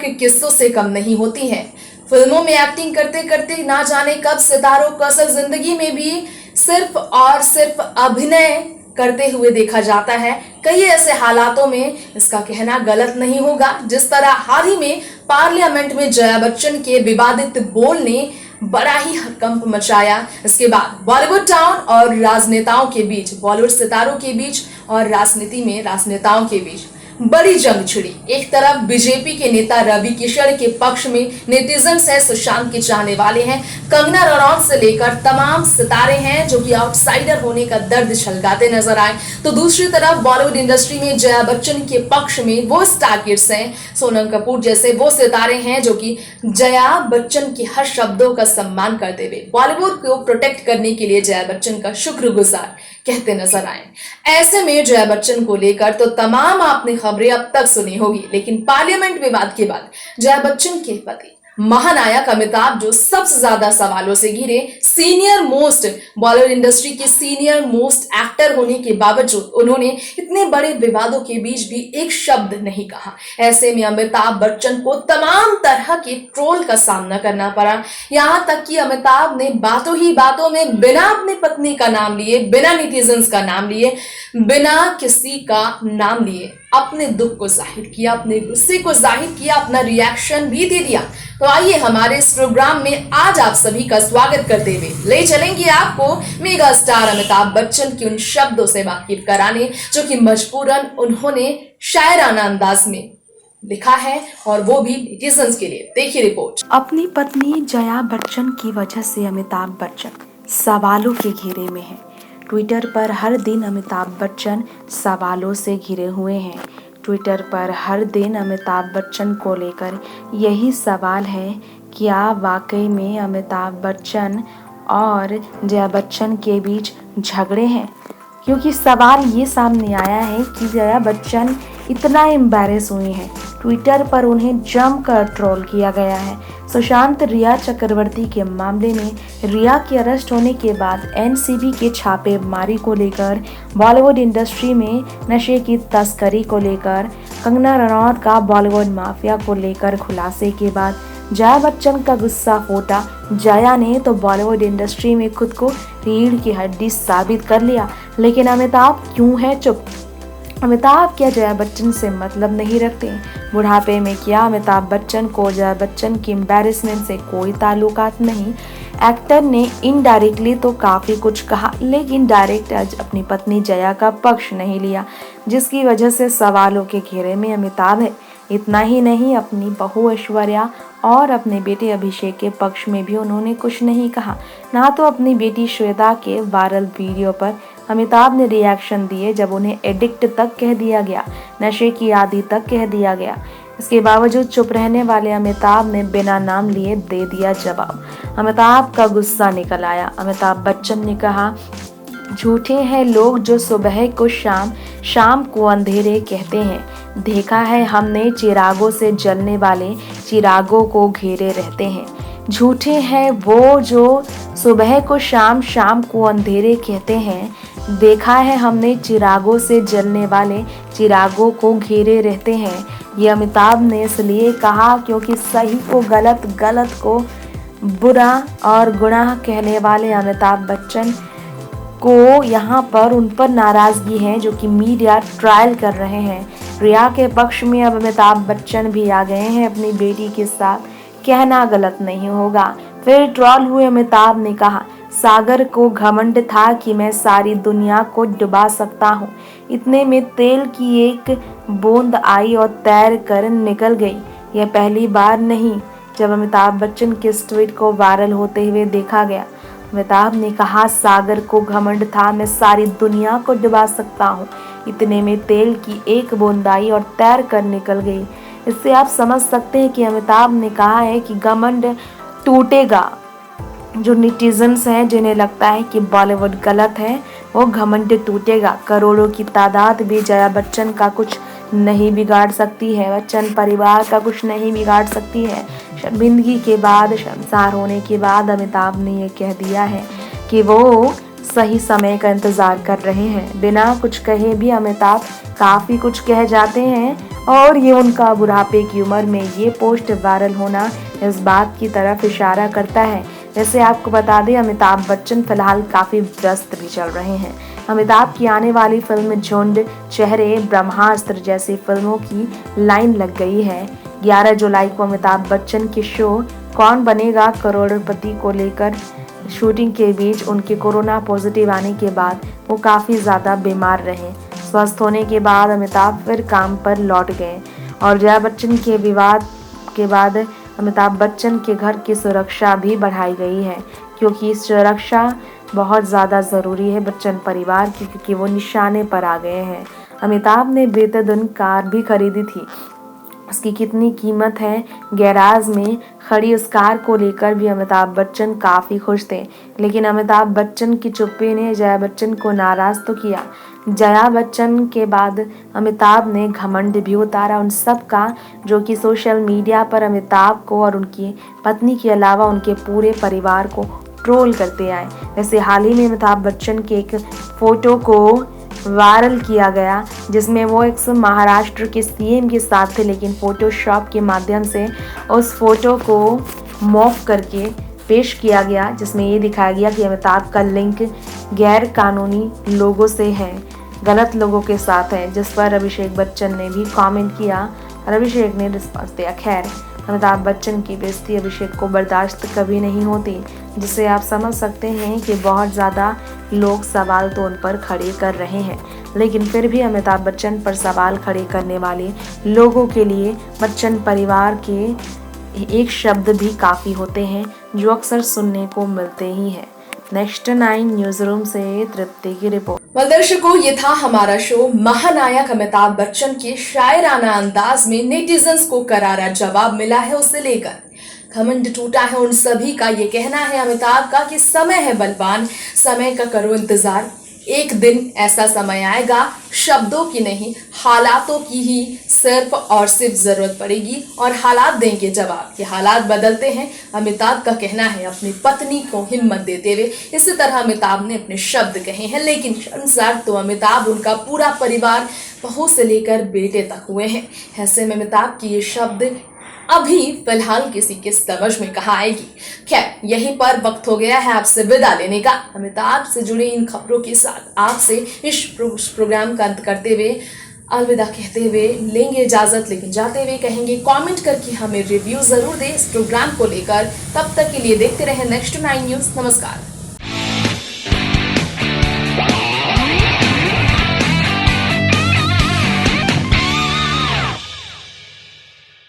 वास्तविक किस्सों से कम नहीं होती हैं। फिल्मों में एक्टिंग करते करते ना जाने कब सितारों को असल जिंदगी में भी सिर्फ और सिर्फ अभिनय करते हुए देखा जाता है। कई ऐसे हालातों में इसका कहना गलत नहीं होगा, जिस तरह हाल ही में पार्लियामेंट में जया बच्चन के विवादित बोल ने बड़ा ही हड़कंप मचाया। इसके बाद बॉलीवुड टाउन और राजनेताओं के बीच, बॉलीवुड सितारों के बीच और राजनीति में राजनेताओं के बीच बड़ी जंग छिड़ी। एक तरफ बीजेपी के नेता रवि किशन के पक्ष में नेटिजन्स है, सुशांत के चाहने वाले हैं, कंगना रनौत से लेकर तमाम सितारे हैं जो कि आउटसाइडर होने का दर्द छलकाते नजर आए। तो दूसरी तरफ बॉलीवुड इंडस्ट्री में जया बच्चन के पक्ष में वो स्टार किड्स हैं, सोनम कपूर जैसे वो सितारे हैं जो कि जया बच्चन के हर शब्दों का सम्मान करते हुए बॉलीवुड को प्रोटेक्ट करने के लिए जया बच्चन का शुक्रगुजार कहते नजर आए। ऐसे में जया बच्चन को लेकर तो तमाम आपने खबरें अब तक सुनी होगी, लेकिन पार्लियामेंट विवाद के बाद जया बच्चन के पति महानायक अमिताभ जो सबसे ज्यादा सवालों से घिरे, सीनियर मोस्ट बॉलीवुड इंडस्ट्री के सीनियर मोस्ट एक्टर होने के बावजूद उन्होंने इतने बड़े विवादों के बीच भी एक शब्द नहीं कहा। ऐसे में अमिताभ बच्चन को तमाम तरह के ट्रोल का सामना करना पड़ा। यहाँ तक कि अमिताभ ने बातों ही बातों में बिना अपनी पत्नी का नाम लिए, बिना नेटिजन्स का नाम लिए, बिना किसी का नाम लिए अपने दुख को जाहिर किया, अपने गुस्से को जाहिर किया, अपना रिएक्शन भी दे दिया। तो आइए हमारे इस प्रोग्राम में आज आप सभी का स्वागत करते हुए ले चलेंगे आपको मेगा स्टार अमिताभ बच्चन के उन शब्दों से वाकिफ कराने जो कि मजबूरन उन्होंने शायराना अंदाज में लिखा है, और वो भी नेटिजन्स के लिए। देखिए रिपोर्ट। अपनी पत्नी जया बच्चन की वजह से अमिताभ बच्चन सवालों के घेरे में है। ट्विटर पर हर दिन अमिताभ बच्चन सवालों से घिरे हुए हैं। ट्विटर पर हर दिन अमिताभ बच्चन को लेकर यही सवाल है, क्या वाकई में अमिताभ बच्चन और जया बच्चन के बीच झगड़े हैं? क्योंकि सवाल ये सामने आया है कि जया बच्चन इतना एम्बैरेस हुई हैं। ट्विटर पर उन्हें जमकर ट्रोल किया गया है। सुशांत रिया चक्रवर्ती के मामले में रिया के अरेस्ट होने के बाद एनसीबी के छापेमारी को लेकर, बॉलीवुड इंडस्ट्री में नशे की तस्करी को लेकर, कंगना रनौत का बॉलीवुड माफिया को लेकर खुलासे के बाद जया बच्चन का गुस्सा फूटा। जया ने तो बॉलीवुड इंडस्ट्री में खुद को रीढ़ की हड्डी साबित कर लिया, लेकिन अमिताभ क्यों है चुप? अमिताभ क्या जया बच्चन से मतलब नहीं रखते? बुढ़ापे में क्या अमिताभ बच्चन को जया बच्चन की एम्बैरेसमेंट से कोई ताल्लुकात नहीं? एक्टर ने इनडायरेक्टली तो काफ़ी कुछ कहा, लेकिन डायरेक्ट अपनी पत्नी जया का पक्ष नहीं लिया, जिसकी वजह से सवालों के घेरे में अमिताभ है। इतना ही नहीं, अपनी बहू ऐश्वर्या और अपने बेटे अभिषेक के पक्ष में भी उन्होंने कुछ नहीं कहा। ना तो अपनी बेटी श्वेता के वायरल वीडियो पर अमिताभ ने रिएक्शन दिए जब उन्हें एडिक्ट तक कह दिया गया, नशे की आदी तक कह दिया गया। इसके बावजूद चुप रहने वाले अमिताभ ने बिना नाम लिए दे दिया जवाब। अमिताभ का गुस्सा निकल आया। अमिताभ बच्चन ने कहा, झूठे हैं लोग जो सुबह को शाम, शाम को अंधेरे कहते हैं। देखा है हमने चिरागों से जलने वाले चिरागों को घेरे रहते हैं। झूठे हैं वो जो सुबह को शाम, शाम को अंधेरे कहते हैं। देखा है हमने चिरागों से जलने वाले चिरागों को घेरे रहते हैं। ये अमिताभ ने इसलिए कहा क्योंकि सही को गलत, गलत को बुरा और गुनाह कहने वाले अमिताभ बच्चन को यहाँ पर उन पर नाराजगी है जो कि मीडिया ट्रायल कर रहे हैं। रिया के पक्ष में अब अमिताभ बच्चन भी आ गए हैं अपनी बेटी के साथ। कहना गलत नहीं होगा। फिर ट्रोल हुए अमिताभ ने कहा, सागर को घमंड था कि मैं सारी दुनिया को डुबा सकता हूँ। इतने में तेल की एक बूंद आई और तैर कर निकल गई। यह पहली बार नहीं जब अमिताभ बच्चन के इस ट्वीट को वायरल होते हुए देखा गया। अमिताभ ने कहा, सागर को घमंड था, मैं सारी दुनिया को डुबा सकता हूँ। इतने में तेल की एक बूंद आई और तैर कर निकल गई। इससे आप समझ सकते हैं कि अमिताभ ने कहा है कि घमंड टूटेगा। जो नेटिजन्स हैं जिन्हें लगता है कि बॉलीवुड गलत है, वो घमंड टूटेगा। करोड़ों की तादाद भी जया बच्चन का कुछ नहीं बिगाड़ सकती है, बच्चन परिवार का कुछ नहीं बिगाड़ सकती है। शर्मिंदगी के बाद, शर्मसार होने के बाद अमिताभ ने ये कह दिया है कि वो सही समय का इंतज़ार कर रहे हैं। बिना कुछ कहे भी अमिताभ काफ़ी कुछ कह जाते हैं और ये उनका बुढ़ापे की उम्र में ये पोस्ट वायरल होना इस बात की तरफ इशारा करता है। वैसे आपको बता दें, अमिताभ बच्चन फिलहाल काफ़ी व्यस्त भी चल रहे हैं। अमिताभ की आने वाली फिल्म झुंड, चेहरे, ब्रह्मास्त्र जैसी फिल्मों की लाइन लग गई है। 11 जुलाई को अमिताभ बच्चन के शो कौन बनेगा करोड़पति को लेकर शूटिंग के बीच उनके कोरोना पॉजिटिव आने के बाद वो काफ़ी ज़्यादा बीमार रहे। स्वस्थ होने के बाद अमिताभ फिर काम पर लौट गए और जया बच्चन के विवाद के बाद अमिताभ बच्चन के घर की सुरक्षा भी बढ़ाई गई है, क्योंकि सुरक्षा बहुत ज़्यादा ज़रूरी है बच्चन परिवार की, क्योंकि वो निशाने पर आ गए हैं। अमिताभ ने बेहतरीन कार भी खरीदी थी। उसकी कितनी कीमत है, गैराज में खड़ी उस कार को लेकर भी अमिताभ बच्चन काफ़ी खुश थे। लेकिन अमिताभ बच्चन की चुप्पी ने जया बच्चन को नाराज़ तो किया। जया बच्चन के बाद अमिताभ ने घमंड भी उतारा उन सब का, जो कि सोशल मीडिया पर अमिताभ को और उनकी पत्नी के अलावा उनके पूरे परिवार को ट्रोल करते आए। वैसे हाल ही में अमिताभ बच्चन के एक फ़ोटो को वायरल किया गया, जिसमें वो एक महाराष्ट्र के सीएम के साथ थे, लेकिन फोटोशॉप के माध्यम से उस फोटो को मॉर्फ करके पेश किया गया, जिसमें ये दिखाया गया कि अमिताभ का लिंक गैर कानूनी लोगों से है, गलत लोगों के साथ है, जिस पर अभिषेक बच्चन ने भी कमेंट किया और अभिषेक ने रिस्पॉन्स दिया। खैर, अमिताभ बच्चन की बेइज्जती अभिषेक को बर्दाश्त कभी नहीं होती, जिससे आप समझ सकते हैं कि बहुत ज़्यादा लोग सवाल तो उन पर खड़े कर रहे हैं। लेकिन फिर भी अमिताभ बच्चन पर सवाल खड़े करने वाले लोगों के लिए बच्चन परिवार के एक शब्द भी काफ़ी होते हैं, जो अक्सर सुनने को मिलते ही हैं। नेक्स्ट 9 न्यूज रूम से तृप्ति की रिपोर्ट। दर्शकों, ये था हमारा शो। महानायक अमिताभ बच्चन के शायराना अंदाज में नेटिजन्स को करारा जवाब मिला है उसे लेकर। घमंड टूटा है उन सभी का। ये कहना है अमिताभ का कि समय है बलवान, समय का करो इंतजार। एक दिन ऐसा समय आएगा, शब्दों की नहीं हालातों की ही सिर्फ और सिर्फ जरूरत पड़ेगी और हालात देंगे जवाब। ये हालात बदलते हैं, अमिताभ का कहना है अपनी पत्नी को हिम्मत देते हुए। इसी तरह अमिताभ ने अपने शब्द कहे हैं, लेकिन शर्मसार तो अमिताभ, उनका पूरा परिवार बहू से लेकर बेटे तक हुए हैं। ऐसे में अमिताभ की ये शब्द अभी फिलहाल किसी के समझ में कहाँ आएगी। खैर, यहीं पर वक्त हो गया है आपसे विदा लेने का। अमिताभ से जुड़ी इन खबरों के साथ आपसे इस प्रोग्राम का अंत करते हुए अलविदा कहते हुए लेंगे इजाजत, लेकिन जाते हुए कहेंगे कमेंट करके हमें रिव्यू जरूर दें इस प्रोग्राम को लेकर। तब तक के लिए देखते रहें नेक्स्ट 9 न्यूज। नमस्कार।